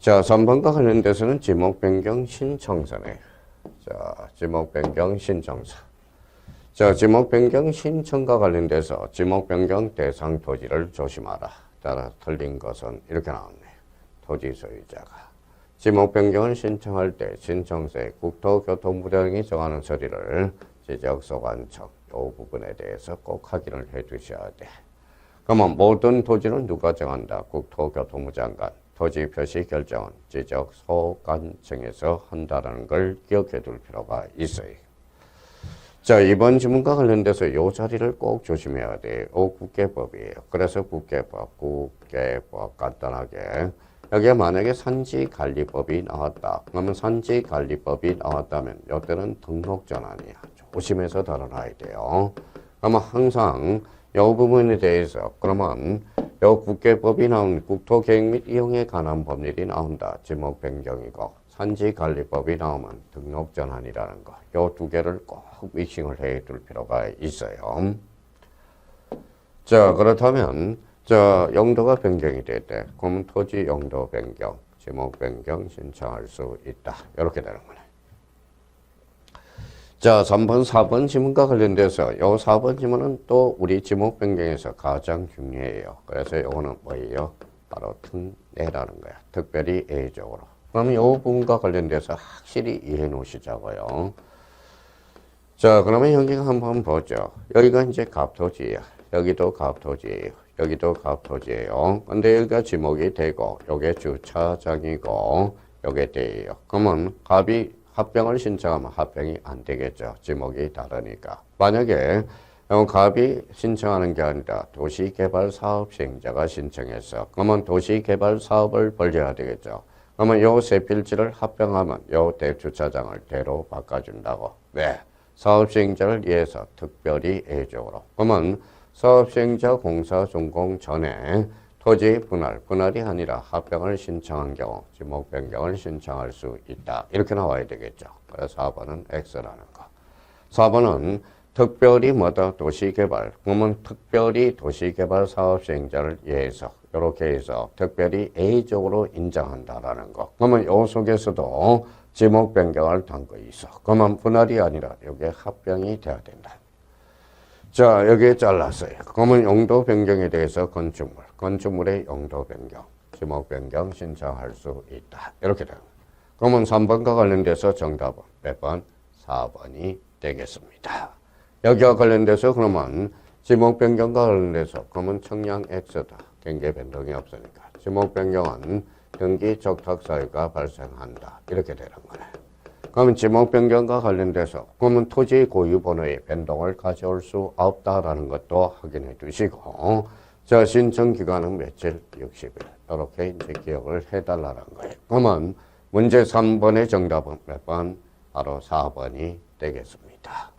자, 3번과 관련돼서는 지목 변경 신청서네. 자, 지목 변경 신청서. 자, 지목 변경 신청과 관련돼서 지목 변경 대상 토지를 조심하라. 따라 틀린 것은 이렇게 나왔네. 토지 소유자가 지목 변경을 신청할 때 신청서에 국토교통부령이 정하는 서류를 지적소관청 이 부분에 대해서 꼭 확인을 해 두셔야 돼. 그러면 모든 토지는 누가 정한다? 국토교통부 장관. 토지 표시 결정은 지적소관청에서 한다는 걸 기억해 둘 필요가 있어요. 자, 이번 지문과 관련돼서 이 자리를 꼭 조심해야 돼요. 국계법이에요. 그래서 국계법 간단하게 여기에 만약에 산지관리법이 나왔다. 그러면 산지관리법이 나왔다면 이때는 등록전환이야. 조심해서 다뤄놔야 돼요. 그러면 항상 이 부분에 대해서 그러면 이 국계법이 나온 국토계획 및 이용에 관한 법률이 나온다. 지목 변경이고 산지관리법이 나오면 등록전환이라는 거. 이 두 개를 꼭 위싱을 해 둘 필요가 있어요. 자, 그렇다면 자, 용도가 변경이 됐대. 그러면 토지 용도 변경, 지목 변경 신청할 수 있다. 이렇게 되는 거네. 자, 3번, 4번 지문과 관련돼서 요 4번 지문은 또 우리 지목 변경에서 가장 중요해요. 그래서 요거는 뭐예요? 바로 특례라는 거야. 특별히 예외적으로. 그러면 요 부분과 관련돼서 확실히 이해해 놓으시자고요. 자, 그러면 여기가 한번 보죠. 여기가 이제 갑토지예요. 여기도 갑토지예요. 여기도 갑토지예요. 근데 여기가 지목이 되고 요게 주차장이고 요게 돼요. 그러면 갑이 합병을 신청하면 합병이 안 되겠죠. 지목이 다르니까. 만약에 갑이 신청하는 게 아니라 도시개발사업 시행자가 신청했어. 그러면 도시개발사업을 벌려야 되겠죠. 그러면 요 세 필지를 합병하면 요 대주차장을 대로 바꿔준다고. 왜? 사업 시행자를 위해서 특별히 예외적으로. 그러면 사업 시행자 공사 준공 전에 토지 분할이 아니라 합병을 신청한 경우 지목 변경을 신청할 수 있다. 이렇게 나와야 되겠죠. 그래서 4번은 X라는 거. 4번은 특별히 뭐다? 도시개발. 그러면 특별히 도시개발 사업 시행자를 위해서 이렇게 해서 특별히 A적으로 인정한다라는 거. 그러면 요 속에서도 지목 변경을 담고 있어. 그러면 분할이 아니라 이게 합병이 돼야 된다. 자, 여기에 잘랐어요. 그러면 용도 변경에 대해서 건축물의 용도 변경, 지목 변경 신청할 수 있다. 이렇게 됩니다. 그러면 3번과 관련돼서 정답은 몇 번? 4번이 되겠습니다. 여기와 관련돼서 그러면 지목 변경과 관련돼서 그러면 청량 X다. 경계 변동이 없으니까. 지목 변경은 등기 적탁 사유가 발생한다. 이렇게 되는 거네. 그러면 지목 변경과 관련돼서 그러면 토지 고유 번호의 변동을 가져올 수 없다라는 것도 확인해 두시고 자, 신청 기간은 며칠? 60일. 이렇게 이제 기억을 해달라는 거예요. 그러면 문제 3번의 정답은 몇 번? 바로 4번이 되겠습니다.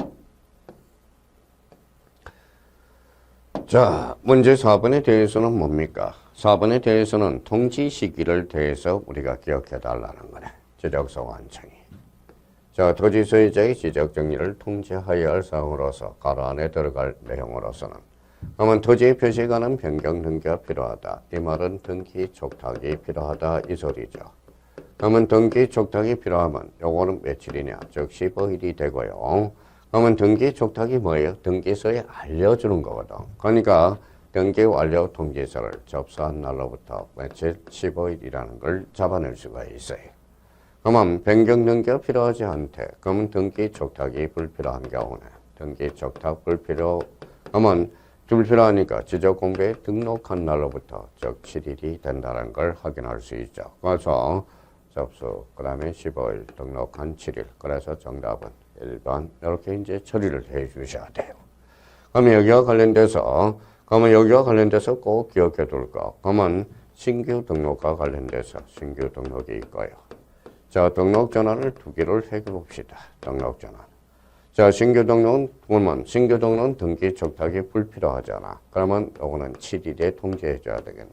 자, 문제 4번에 대해서는 뭡니까? 4번에 대해서는 통지 시기를 대해서 우리가 기억해 달라는 거네. 지적소관청이. 자, 토지 소유자의 지적 정리를 통지하여야 할 사항으로서 가로 안에 들어갈 내용으로서는 그러면 토지 표시가는 변경 등기가 필요하다. 이 말은 등기 촉탁이 필요하다 이 소리죠. 그러면 등기 촉탁이 필요하면 요거는 며칠이냐? 즉 15일이 되고요. 그러면 등기 촉탁이 뭐예요? 등기소에 알려주는 거거든. 그러니까 등기 완료 통지서를 접수한 날로부터 며칠 15일이라는 걸 잡아낼 수가 있어요. 그러면 변경 등기가 필요하지 않대. 그러면 등기 촉탁이 불필요한 경우는 등기 촉탁 그러면 불필요하니까 지적공부에 등록한 날로부터 즉 7일이 된다는 걸 확인할 수 있죠. 그래서 접수 그 다음에 15일 등록한 7일. 그래서 정답은 1번 이렇게 이제 처리를 해 주셔야 돼요. 그러면 여기와 관련돼서 꼭 기억해 둘 거. 그러면 신규 등록과 관련돼서 신규 등록이 있고요. 자, 등록 전환을 두 개를 해 봅시다. 등록 전환. 자, 신규 등록은 등기 촉탁이 불필요하잖아. 그러면 요거는 7일에 통지해 줘야 되겠네.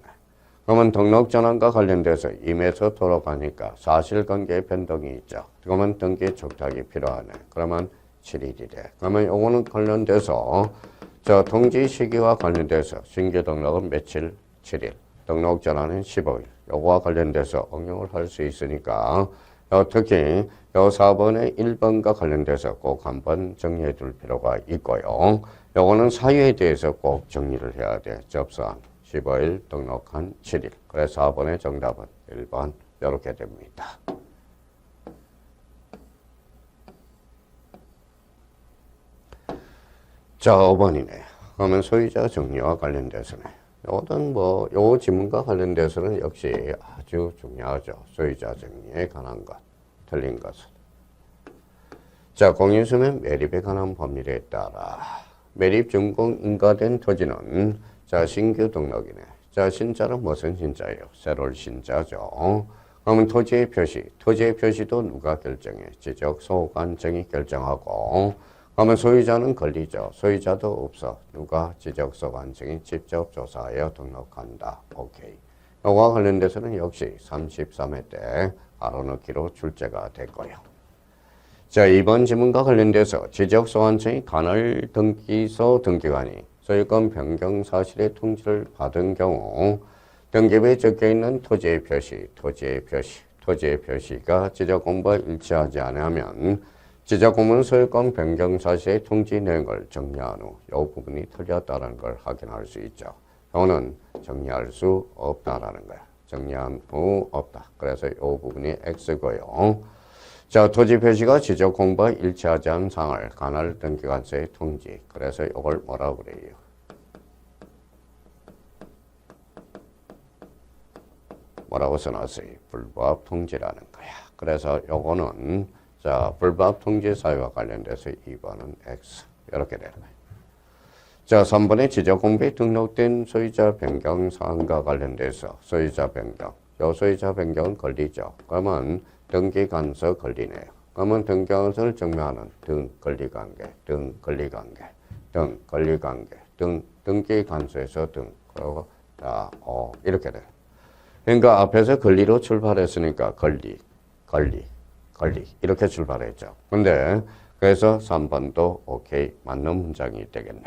그러면 등록 전환과 관련돼서 임에서 돌아가니까 사실관계 변동이 있죠. 그러면 등기 촉탁이 필요하네. 그러면 7일이래. 그러면 요거는 관련돼서 자, 통지 시기와 관련돼서 신규 등록은 며칠? 7일. 등록 전환은 15일. 요거와 관련돼서 응용을 할 수 있으니까 특히 요 4번의 1번과 관련돼서 꼭 한번 정리해 둘 필요가 있고요. 요거는 사유에 대해서 꼭 정리를 해야 돼. 접수한 15일, 등록한 7일. 그래서 4번의 정답은 1번 이렇게 됩니다. 자, 5번이네. 그러면 소유자 정리와 관련돼서네. 요거는 요 지문과 관련돼서는 역시 아주 중요하죠. 소유자 정리에 관한 것. 틀린 것은. 자, 공인수면 매립에 관한 법률에 따라 매립 준공 인가된 토지는 자, 신규 등록이네. 자, 신자는 무슨 신자예요? 새로운 신자죠. 그러면 토지의 표시도 누가 결정해? 지적소관청이 결정하고 그러면 소유자는 권리죠. 소유자도 없어. 누가 지적소관청이 직접 조사하여 등록한다. 오케이. 이거와 관련돼서는 역시 33회 때 알아놓기로 출제가 됐고요. 자, 이번 지문과 관련돼서 지적소관청이 간헐 등기소 등기관이 소유권 변경 사실의 통지를 받은 경우 등기부에 적혀있는 토지의 표시가 지적공부와 일치하지 않으면 지적공무는 소유권 변경 사실의 통지 내용을 정리한 후 이 부분이 틀렸다는 걸 확인할 수 있죠. 이거는 정리할 수 없다라는 거야. 정리한 후 없다. 그래서 이 부분이 X고요. 자, 토지 표시가 지적 공부와 일치하지 않은 사항을 간헐 등기관서에 통지. 그래서 이걸 뭐라고 그래요? 뭐라고 써놨어요? 불부합 통지라는 거야. 그래서 요거는 자, 불부합 통지 사유와 관련돼서 2번은 X. 이렇게 되는 거예요. 자, 3번에 지적 공부에 등록된 소유자 변경 사항과 관련돼서 소유자 변경. 요 소유자 변경은 권리죠. 그러면 등기관서 권리네요. 그러면 등기관서를 증명하는 등권리관계, 등기관서에서 그리고 자, 이렇게 돼요. 그러니까 앞에서 권리로 출발했으니까 권리 이렇게 출발했죠. 근데 그래서 3번도 오케이 맞는 문장이 되겠네.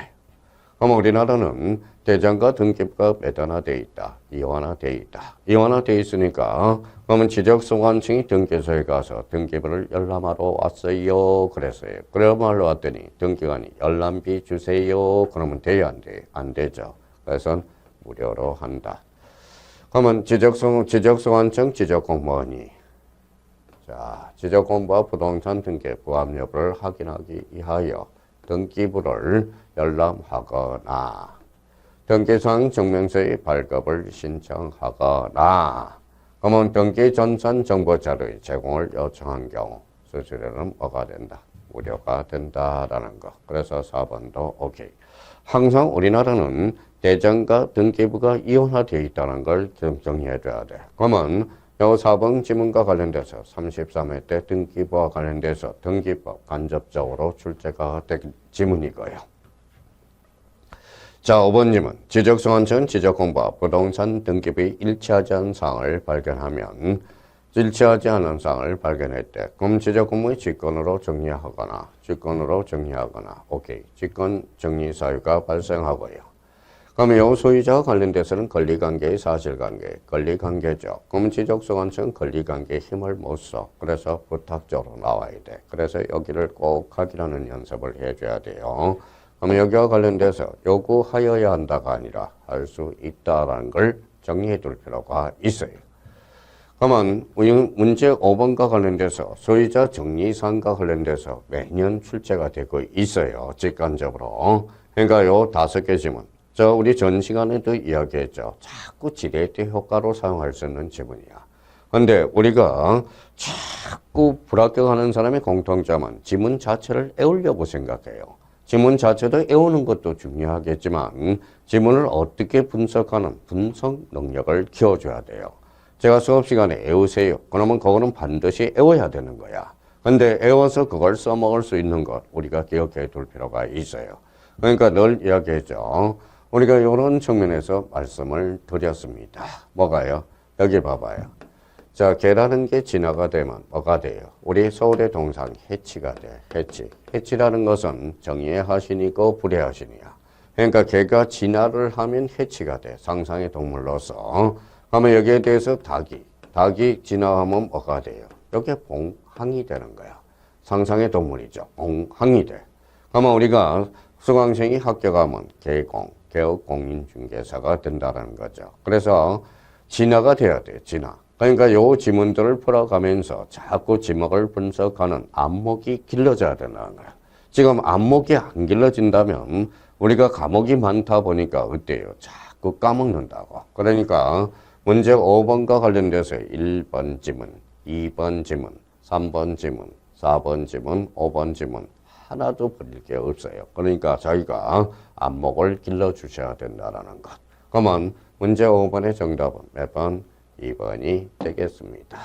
그럼 우리나라는 대장과 등기부가 매단화되어 있다. 이원화되어 있으니까 그러면 지적소관청이 등기소에 가서 등기부를 열람하러 왔어요. 그랬어요. 그래야말로 왔더니 등기관이 열람비 주세요. 그러면 돼요? 안 돼요? 안 되죠. 그래서 무료로 한다. 그러면 지적소관청 지적공무원이 자, 지적공부와 부동산 등기 부합 여부를 확인하기 위하여 등기부를 열람하거나 등기사항 증명서의 발급을 신청하거나 그러면 등기전산 정보자료의 제공을 요청한 경우 수수료는 뭐가 된다? 무료가 된다라는 거. 그래서 4번도 오케이. 항상 우리나라는 대장과 등기부가 이원화되어 있다는 걸 정리해줘야 돼. 그러면 요 4번 지문과 관련돼서 33회 때 등기부와 관련돼서 등기법 간접적으로 출제가 된 지문이고요. 자, 5번 지문. 지적소관청은 지적공부와 부동산 등기부에 일치하지 않은 사항을 발견했대. 그럼 지적공무의 직권으로 정리하거나 오케이. 직권 정리 사유가 발생하고요. 그러면 이 소유자와 관련돼서는 권리관계의 사실관계, 권리관계죠. 그럼 지적소관청은 권리관계에 힘을 못 써. 그래서 부탁적으로 나와야 돼. 그래서 여기를 꼭 확인하는 연습을 해줘야 돼요. 그러면 여기와 관련돼서 요구하여야 한다가 아니라 할 수 있다라는 걸 정리해 둘 필요가 있어요. 그러면 문제 5번과 관련돼서 소유자 정리사항과 관련돼서 매년 출제가 되고 있어요. 직관적으로. 그러니까 요 5개 지문. 우리 전 시간에도 이야기했죠. 자꾸 지렛대 효과로 사용할 수 있는 지문이야. 근데 우리가 자꾸 불합격하는 사람의 공통점은 지문 자체를 애우려고 생각해요. 지문 자체도 애우는 것도 중요하겠지만 지문을 어떻게 분석하는 분석 능력을 키워줘야 돼요. 제가 수업 시간에 애우세요. 그러면 그거는 반드시 애워야 되는 거야. 근데 애워서 그걸 써먹을 수 있는 것 우리가 기억해 둘 필요가 있어요. 그러니까 늘 이야기했죠. 우리가 이런 측면에서 말씀을 드렸습니다. 뭐가요? 여기 봐봐요. 자, 개라는 게 진화가 되면 뭐가 돼요? 우리 서울의 동상 해치가 돼. 해치라는 것은 정의의 하신이고 불의 하신이야. 그러니까 개가 진화를 하면 해치가 돼. 상상의 동물로서. 그러면 여기에 대해서 닭이 지나가면 뭐가 돼요? 이게 봉항이 되는 거야. 상상의 동물이죠. 봉항이 돼. 그러면 우리가 수강생이 학교 가면 개업 공인중개사가 된다는 거죠. 그래서 진화가 돼야 돼. 진화. 그러니까 요 지문들을 풀어가면서 자꾸 지목을 분석하는 안목이 길러져야 된다는 거야. 지금 안목이 안 길러진다면 우리가 과목이 많다 보니까 어때요? 자꾸 까먹는다고. 그러니까 문제 5번과 관련돼서 1번 지문, 2번 지문, 3번 지문, 4번 지문, 5번 지문 하나도 버릴 게 없어요. 그러니까 저희가 안목을 길러주셔야 된다는 것. 그러면 문제 5번의 정답은 몇 번? 2번이 되겠습니다.